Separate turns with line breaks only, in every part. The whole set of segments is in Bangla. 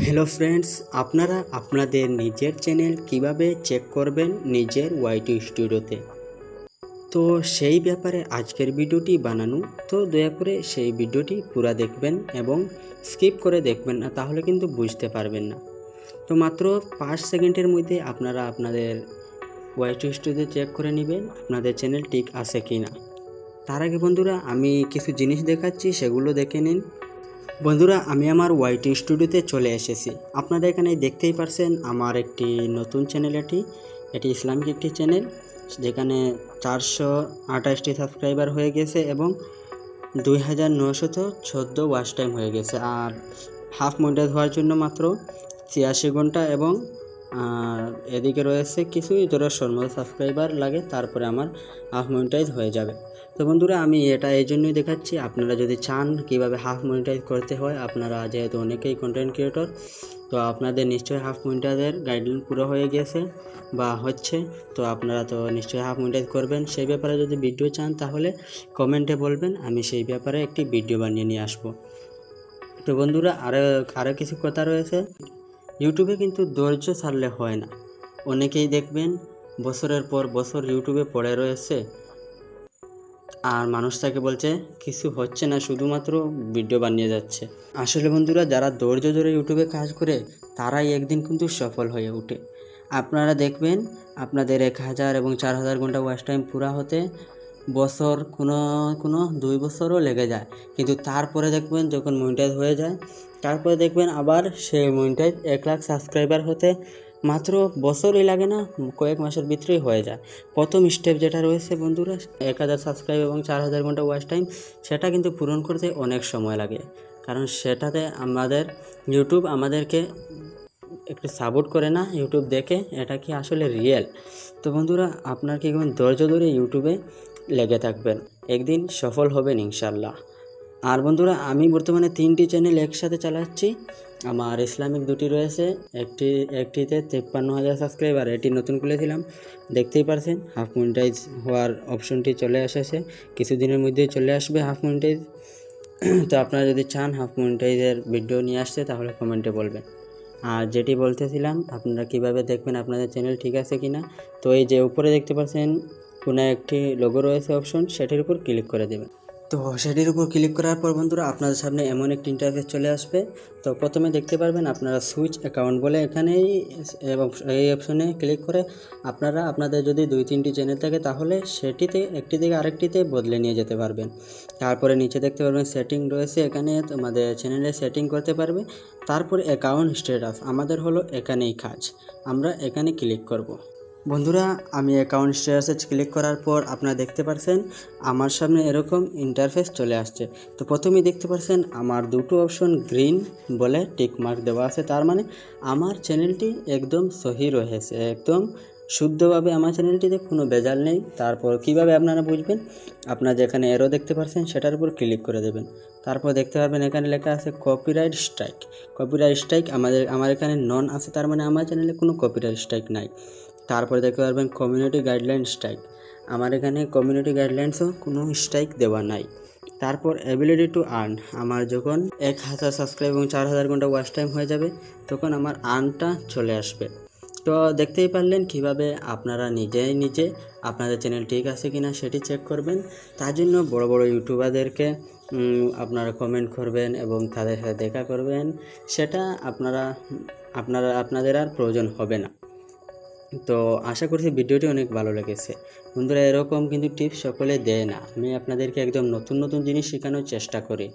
হ্যালো ফ্রেন্ডস, আপনারা আপনাদের নিজের চ্যানেল কিভাবে চেক করবেন নিজের ওয়াইটি স্টুডিওতে। তো সেই ব্যাপারে আজকের ভিডিওটি বানানো। তো দয়া করে সেই ভিডিওটি পুরো দেখবেন এবং স্কিপ করে দেখবেন না, তাহলে কিন্তু বুঝতে পারবেন না। তো মাত্র 5 সেকেন্ডের মধ্যে আপনারা আপনাদের ওয়াইটি স্টুডিও চেক করে নেবেন আপনাদের চ্যানেল ঠিক আছে কি না। তার আগে বন্ধুরা আমি কিছু জিনিস দেখাচ্ছি, সেগুলো দেখে নিন। বন্ধুরা, আমি আমার ওয়াইটি স্টুডিওতে চলে এসেছি। আপনারা এখানে দেখতেই পারছেন আমার একটি নতুন চ্যানেল। এটি ইসলামিক একটি চ্যানেল, যেখানে 428টি সাবস্ক্রাইবার হয়ে গেছে এবং 2914 ওয়াচ টাইম হয়ে গেছে। আর হাফ মনিটাইজ হওয়ার জন্য মাত্র 86 ঘন্টা এবং এদিকে রয়েছে কিছুই ধরো সর্বোচ্চ সাবস্ক্রাইবার লাগে, তারপরে আমার হাফ মনিটাইজ হয়ে যাবে। তো বন্ধুরা, আমি এটা এই জন্যই দেখাচ্ছি, আপনারা যদি চান কিভাবে হাফ মনিটাইজ করতে হয়, আপনারা যেহেতু অনেকেই কন্টেন্ট ক্রিয়েটর, তো আপনাদের নিশ্চয়ই হাফ মনিটাইজের গাইডলাইন পুরো হয়ে গেছে বা হচ্ছে। তো আপনারা তো নিশ্চয়ই হাফ মনিটাইজ করবেন। সেই ব্যাপারে যদি ভিডিও চান তাহলে কমেন্টে বলবেন, আমি সেই ব্যাপারে একটি ভিডিও বানিয়ে নিয়ে আসবো। তো বন্ধুরা, আরও কিছু কথা রয়েছে। ইউটিউবে কিন্তু ধৈর্য ছাড়লে হয় না। অনেকেই দেখবেন বছরের পর বছর ইউটিউবে পড়ে রয়েছে আর মানুষ তাকে বলছে কিছু হচ্ছে না, শুধুমাত্র ভিডিও বানিয়ে যাচ্ছে। আসলে বন্ধুরা, যারা ধৈর্য ধরে ইউটিউবে কাজ করে তারাই একদিন কিন্তু সফল হয়ে ওঠে। আপনারা দেখবেন আপনাদের 1000 এবং 4000 ঘন্টা ওয়াচ টাইম পুরা হতে বছর, কোনো 2 বছরও লেগে যায়, কিন্তু তারপরে দেখবেন যখন মনিটাইজ হয়ে যায়, তারপরে দেখবেন আবার সেই মনিটাইজ 1 লাখ সাবস্ক্রাইবার হতে মাত্র বছরই লাগে না, কয়েক মাসের ভিতরেই হয়ে যায়। প্রথম স্টেপ যেটা রয়েছে বন্ধুরা, 1000 সাবস্ক্রাইব এবং 4000 ঘন্টা ওয়াচ টাইম, সেটা কিন্তু পূরণ করতে অনেক সময় লাগে, কারণ সেটাতে আমাদের ইউটিউব আমাদেরকে একটু সাপোর্ট করে না। ইউটিউব দেখে এটা কি আসলে রিয়েল। তো বন্ধুরা, আপনার কি ধৈর্য ধরে ইউটিউবে লেগে থাকবেন, একদিন সফল হবেন ইনশাল্লাহ। আর বন্ধুরা, আমি বর্তমানে 3টি চ্যানেল একসাথে চালাচ্ছি। আমার ইসলামিক 2টি রয়েছে, একটিতে 53,000 সাবস্ক্রাইবার, এটি নতুন খুলেছিলাম, দেখতেই পারছেন হাফ মনিটাইজ হওয়ার অপশনটি চলে এসেছে, কিছুদিনের মধ্যেই চলে আসবে হাফ মনিটাইজ। তো আপনারা যদি চান হাফ মনিটাইজের ভিডিও নিয়ে আসতে, তাহলে কমেন্টে বলবেন। আর যেটি বলতেছিলাম, আপনারা কিভাবে দেখবেন আপনাদের চ্যানেল ঠিক আছে কিনা, তো এই যে উপরে দেখতে পাচ্ছেন কোনো একটি লোগো রয়েছে অপশন, সেটির উপর ক্লিক করে দেবেন। তো সেটির উপর ক্লিক করার পর বন্ধুরা, আপনাদের সামনে এমন একটি ইন্টারফেস চলে আসবে। তো প্রথমে দেখতে পারবেন আপনারা সুইচ অ্যাকাউন্ট বলে, এখানেই এই অপশনে ক্লিক করে আপনারা আপনাদের যদি 2-3টি চ্যানেল থাকে তাহলে সেটিতে একটি থেকে আরেকটিতে বদলে নিয়ে যেতে পারবেন। তারপরে নিচে দেখতে পারবেন সেটিং রয়েছে, এখানে তোমাদের চ্যানেলে সেটিং করতে পারবে। তারপরে অ্যাকাউন্ট স্ট্যাটাস আমাদের হলো এখানেই কাজ, আমরা এখানে ক্লিক করব। বন্ধুরা, আমি অ্যাকাউন্ট স্ট্যাটাসে ক্লিক করার পর আপনারা দেখতে পাচ্ছেন আমার সামনে এরকম ইন্টারফেস চলে আসছে। তো প্রথমেই দেখতে পাচ্ছেন আমার 2টো অপশন গ্রিন বলে টিক মার্ক দেওয়া আছে, তার মানে আমার চ্যানেলটি একদম সহি রয়েছে, একদম শুদ্ধভাবে আমার চ্যানেলটিতে কোনো ভেজাল নেই। তারপর কিভাবে আপনারা বুঝবেন, আপনারা যেখানে এরো দেখতে পাচ্ছেন সেটার উপর ক্লিক করে দেবেন। তারপর দেখতে পারবেন এখানে লেখা আছে কপিরাইট স্ট্রাইক। কপিরাইট স্ট্রাইক আমার এখানে নন আছে, তার মানে আমার চ্যানেলে কোনো কপিরাইট স্ট্রাইক নাই। তারপরে দেখতে পারবেন কমিউনিটি গাইডলাইন স্ট্রাইক, আমার এখানে কমিউনিটি গাইডলাইন্সও কোনো স্ট্রাইক দেওয়া নাই। তারপর অ্যাবিলিটি টু আর্ন, আমার যখন 1000 সাবস্ক্রাইব এবং 4000 ঘন্টা ওয়াচ টাইম হয়ে যাবে তখন আমার আর্নটা চলে আসবে। তো দেখতেই পারলেন কিভাবে আপনারা নিজে আপনাদের চ্যানেল ঠিক আছে কিনা সেটি চেক করবেন। তার জন্য বড় বড় ইউটিউবারদেরকে আপনারা কমেন্ট করবেন এবং তাদের সাথে দেখা করবেন, সেটা আপনাদের আর প্রয়োজন হবে না। তো আশা করছি ভিডিওটি অনেক ভালো লেগেছে। বন্ধুরা, এরকম কিন্তু টিপস সকলে দেয় না, আমি আপনাদেরকে একদম নতুন জিনিস শেখানোর চেষ্টা করি।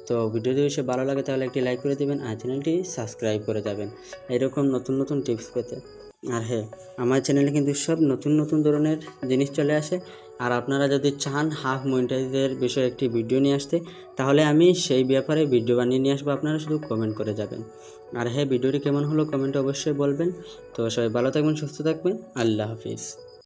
তো ভিডিওটি যদি ভালো লাগে তাহলে একটি লাইক করে দেবেন আর চ্যানেলটি সাবস্ক্রাইব করে যাবেন এরকম নতুন টিপস পেতে। আর হ্যাঁ, আমার চ্যানেলে কিন্তু সব নতুন ধরনের জিনিস চলে আসে। আর আপনারা যদি চান হাফ মনিটাইজের বিষয়ে একটি ভিডিও নিয়ে আসতে, তাহলে আমি সেই ব্যাপারে ভিডিও বানিয়ে নিয়ে আসবো, আপনারা শুধু কমেন্ট করে যাবেন। আর হ্যাঁ, ভিডিওটি কেমন হলো কমেন্টে অবশ্যই বলবেন। তো সবাই ভালো থাকবেন, সুস্থ থাকবেন, আল্লাহ হাফিজ।